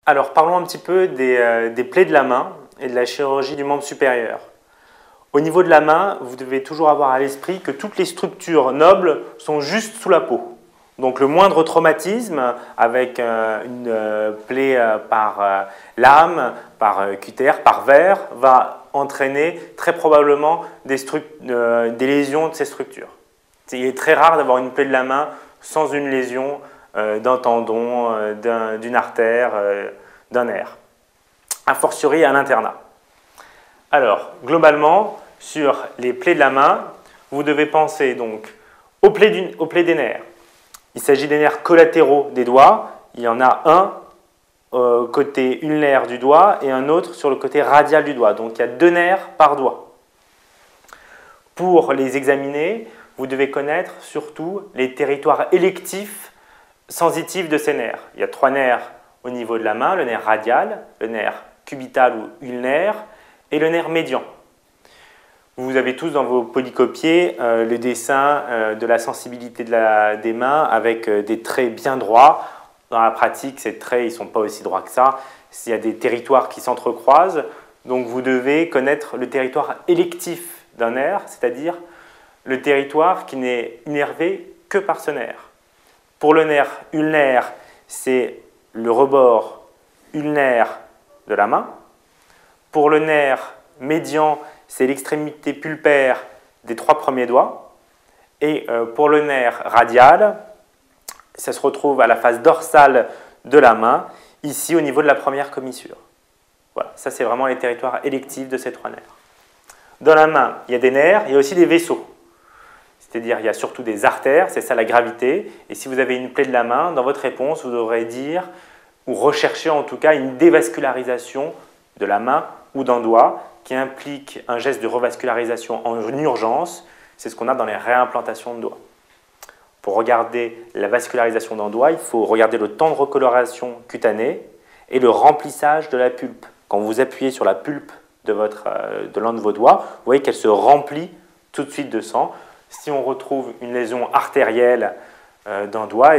Alors parlons un petit peu des plaies de la main et de la chirurgie du membre supérieur. Au niveau de la main, vous devez toujours avoir à l'esprit que toutes les structures nobles sont juste sous la peau. Donc le moindre traumatisme avec une plaie par lame, par cutter, par verre, va entraîner très probablement des lésions de ces structures. Il est très rare d'avoir une plaie de la main sans une lésion d'un tendon, d'une artère, d'un nerf, a fortiori à l'internat. Alors, globalement, sur les plaies de la main, vous devez penser donc aux plaies des nerfs. Il s'agit des nerfs collatéraux des doigts. Il y en a un côté ulnaire du doigt et un autre sur le côté radial du doigt. Donc, il y a 2 nerfs par doigt. Pour les examiner, vous devez connaître surtout les territoires électifs sensitifs de ces nerfs. Il y a 3 nerfs au niveau de la main, le nerf radial, le nerf cubital ou ulnaire et le nerf médian. Vous avez tous dans vos polycopiés le dessin de la sensibilité des mains avec des traits bien droits. Dans la pratique, ces traits ne sont pas aussi droits que ça. Il y a des territoires qui s'entrecroisent. Donc vous devez connaître le territoire électif d'un nerf, c'est-à-dire le territoire qui n'est innervé que par ce nerf. Pour le nerf ulnaire, c'est le rebord ulnaire de la main. Pour le nerf médian, c'est l'extrémité pulpaire des 3 premiers doigts. Et pour le nerf radial, ça se retrouve à la face dorsale de la main, ici au niveau de la première commissure. Voilà, ça c'est vraiment les territoires électifs de ces 3 nerfs. Dans la main, il y a des nerfs, il y a aussi des vaisseaux. C'est-à-dire il y a surtout des artères, c'est ça la gravité. Et si vous avez une plaie de la main, dans votre réponse, vous devrez dire, ou rechercher en tout cas, une dévascularisation de la main ou d'un doigt qui implique un geste de revascularisation en urgence. C'est ce qu'on a dans les réimplantations de doigts. Pour regarder la vascularisation d'un doigt, il faut regarder le temps de recoloration cutanée et le remplissage de la pulpe. Quand vous appuyez sur la pulpe de l'un de vos doigts, vous voyez qu'elle se remplit tout de suite de sang. Si on retrouve une lésion artérielle d'un doigt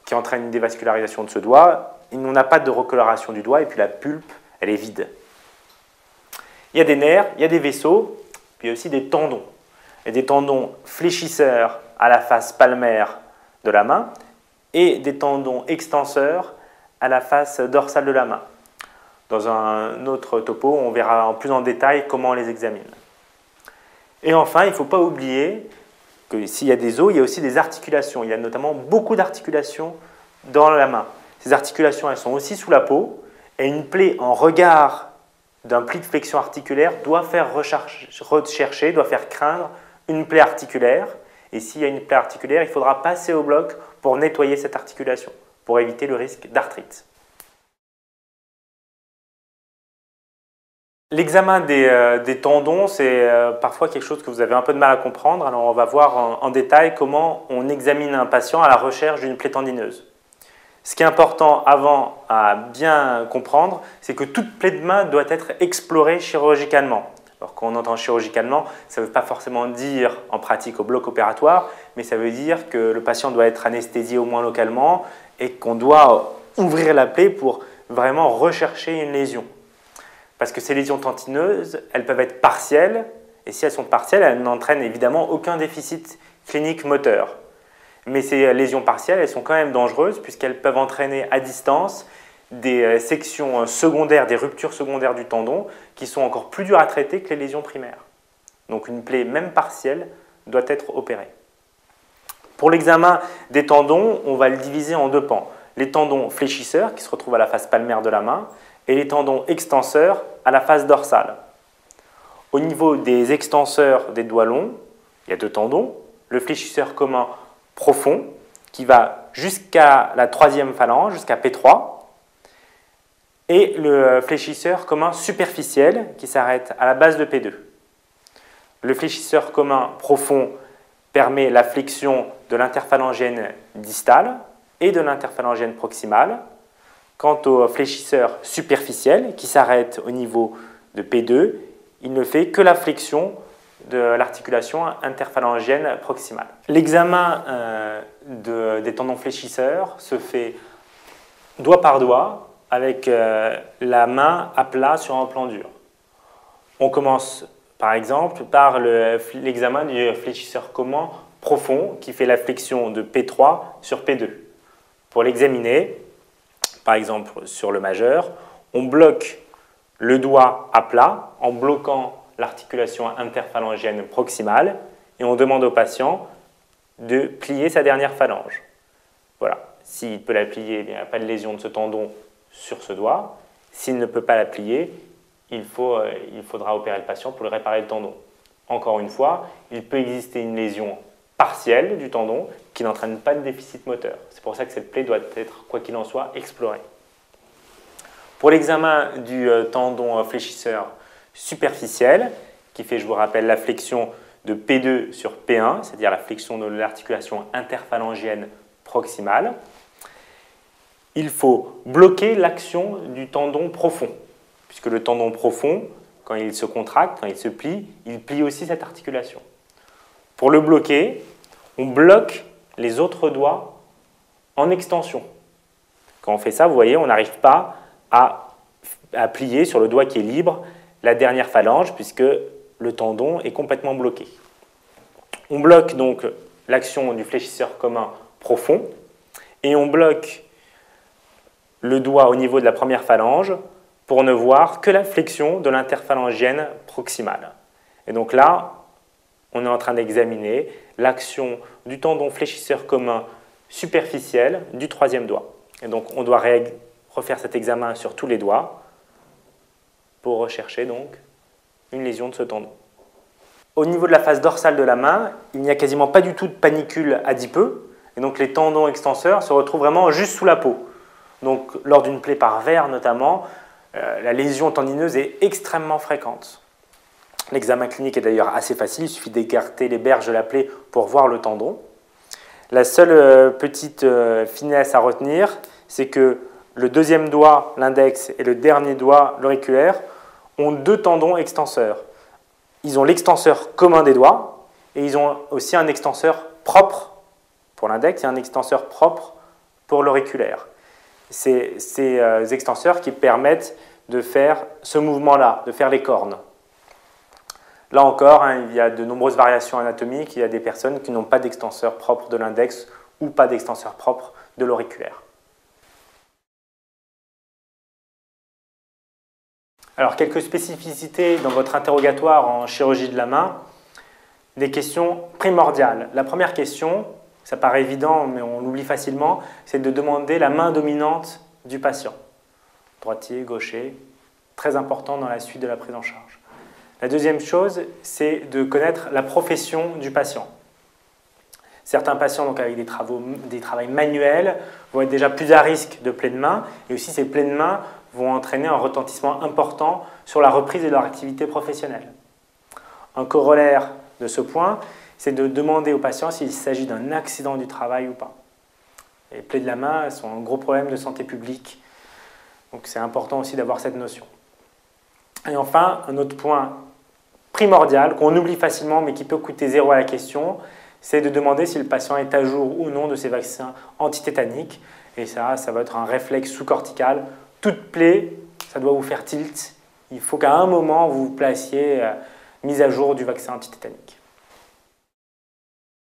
qui entraîne une dévascularisation de ce doigt, on n'a pas de recoloration du doigt et puis la pulpe, elle est vide. Il y a des nerfs, il y a des vaisseaux, puis il y a aussi des tendons. Il y a des tendons fléchisseurs à la face palmaire de la main et des tendons extenseurs à la face dorsale de la main. Dans un autre topo, on verra en plus en détail comment on les examine. Et enfin, il ne faut pas oublier que s'il y a des os, il y a aussi des articulations. Il y a notamment beaucoup d'articulations dans la main. Ces articulations, elles sont aussi sous la peau. Et une plaie en regard d'un pli de flexion articulaire doit faire rechercher, doit faire craindre une plaie articulaire. Et s'il y a une plaie articulaire, il faudra passer au bloc pour nettoyer cette articulation, pour éviter le risque d'arthrite. L'examen des tendons, c'est parfois quelque chose que vous avez un peu de mal à comprendre. Alors on va voir en détail comment on examine un patient à la recherche d'une plaie tendineuse. Ce qui est important avant à bien comprendre, c'est que toute plaie de main doit être explorée chirurgicalement. Alors quand on entend chirurgicalement, ça ne veut pas forcément dire en pratique au bloc opératoire, mais ça veut dire que le patient doit être anesthésié au moins localement et qu'on doit ouvrir la plaie pour vraiment rechercher une lésion. Parce que ces lésions tendineuses, elles peuvent être partielles, et si elles sont partielles, elles n'entraînent évidemment aucun déficit clinique moteur. Mais ces lésions partielles, elles sont quand même dangereuses puisqu'elles peuvent entraîner à distance des sections secondaires, des ruptures secondaires du tendon qui sont encore plus dures à traiter que les lésions primaires. Donc une plaie, même partielle, doit être opérée. Pour l'examen des tendons, on va le diviser en 2 pans. Les tendons fléchisseurs qui se retrouvent à la face palmaire de la main et les tendons extenseurs à la face dorsale. Au niveau des extenseurs des doigts longs, il y a 2 tendons. Le fléchisseur commun profond qui va jusqu'à la 3e phalange, jusqu'à P3, et le fléchisseur commun superficiel qui s'arrête à la base de P2. Le fléchisseur commun profond permet la flexion de l'interphalangienne distale et de l'interphalangienne proximale. Quant au fléchisseur superficiel qui s'arrête au niveau de P2, il ne fait que la flexion de l'articulation interphalangienne proximale. L'examen des tendons fléchisseurs se fait doigt par doigt avec la main à plat sur un plan dur. On commence par exemple par l'examen du fléchisseur commun profond qui fait la flexion de P3 sur P2. Pour l'examiner, par exemple sur le majeur, on bloque le doigt à plat en bloquant l'articulation interphalangienne proximale et on demande au patient de plier sa dernière phalange. Voilà. S'il peut la plier, il n'y a pas de lésion de ce tendon sur ce doigt. S'il ne peut pas la plier, il faudra opérer le patient pour le réparer le tendon. Encore une fois, il peut exister une lésion partielle du tendon qui n'entraîne pas de déficit moteur. C'est pour ça que cette plaie doit être, quoi qu'il en soit, explorée. Pour l'examen du tendon fléchisseur superficiel, qui fait, je vous rappelle, la flexion de P2 sur P1, c'est-à-dire la flexion de l'articulation interphalangienne proximale, il faut bloquer l'action du tendon profond, puisque le tendon profond, quand il se contracte, quand il se plie, il plie aussi cette articulation. Pour le bloquer, on bloque les autres doigts en extension. Quand on fait ça, vous voyez, on n'arrive pas à plier sur le doigt qui est libre la dernière phalange, puisque le tendon est complètement bloqué. On bloque donc l'action du fléchisseur commun profond, et on bloque le doigt au niveau de la première phalange pour ne voir que la flexion de l'interphalangienne proximale. Et donc là, on est en train d'examiner l'action du tendon fléchisseur commun superficiel du troisième doigt. Et donc on doit refaire cet examen sur tous les doigts pour rechercher donc une lésion de ce tendon. Au niveau de la face dorsale de la main, il n'y a quasiment pas du tout de panicule adipeux, et donc les tendons extenseurs se retrouvent vraiment juste sous la peau. Donc lors d'une plaie par verre notamment, la lésion tendineuse est extrêmement fréquente. L'examen clinique est d'ailleurs assez facile, il suffit d'écarter les berges de la plaie pour voir le tendon. La seule petite finesse à retenir, c'est que le deuxième doigt, l'index, et le dernier doigt, l'auriculaire, ont deux tendons extenseurs. Ils ont l'extenseur commun des doigts et ils ont aussi un extenseur propre pour l'index et un extenseur propre pour l'auriculaire. C'est ces extenseurs qui permettent de faire ce mouvement-là, de faire les cornes. Là encore, il y a de nombreuses variations anatomiques. Il y a des personnes qui n'ont pas d'extenseur propre de l'index ou pas d'extenseur propre de l'auriculaire. Alors, quelques spécificités dans votre interrogatoire en chirurgie de la main. Des questions primordiales. La première question, ça paraît évident, mais on l'oublie facilement, c'est de demander la main dominante du patient. Droitier, gaucher, très important dans la suite de la prise en charge. La deuxième chose, c'est de connaître la profession du patient. Certains patients donc, avec des travaux manuels vont être déjà plus à risque de plaie de main, et aussi ces plaies de main vont entraîner un retentissement important sur la reprise de leur activité professionnelle. Un corollaire de ce point, c'est de demander aux patients s'il s'agit d'un accident du travail ou pas. Les plaies de la main sont un gros problème de santé publique, donc c'est important aussi d'avoir cette notion. Et enfin, un autre point primordial qu'on oublie facilement mais qui peut coûter zéro à la question, c'est de demander si le patient est à jour ou non de ses vaccins antitétaniques. Et ça va être un réflexe sous-cortical. Toute plaie, ça doit vous faire tilt. Il faut qu'à un moment, vous vous placiez mise à jour du vaccin antitétanique.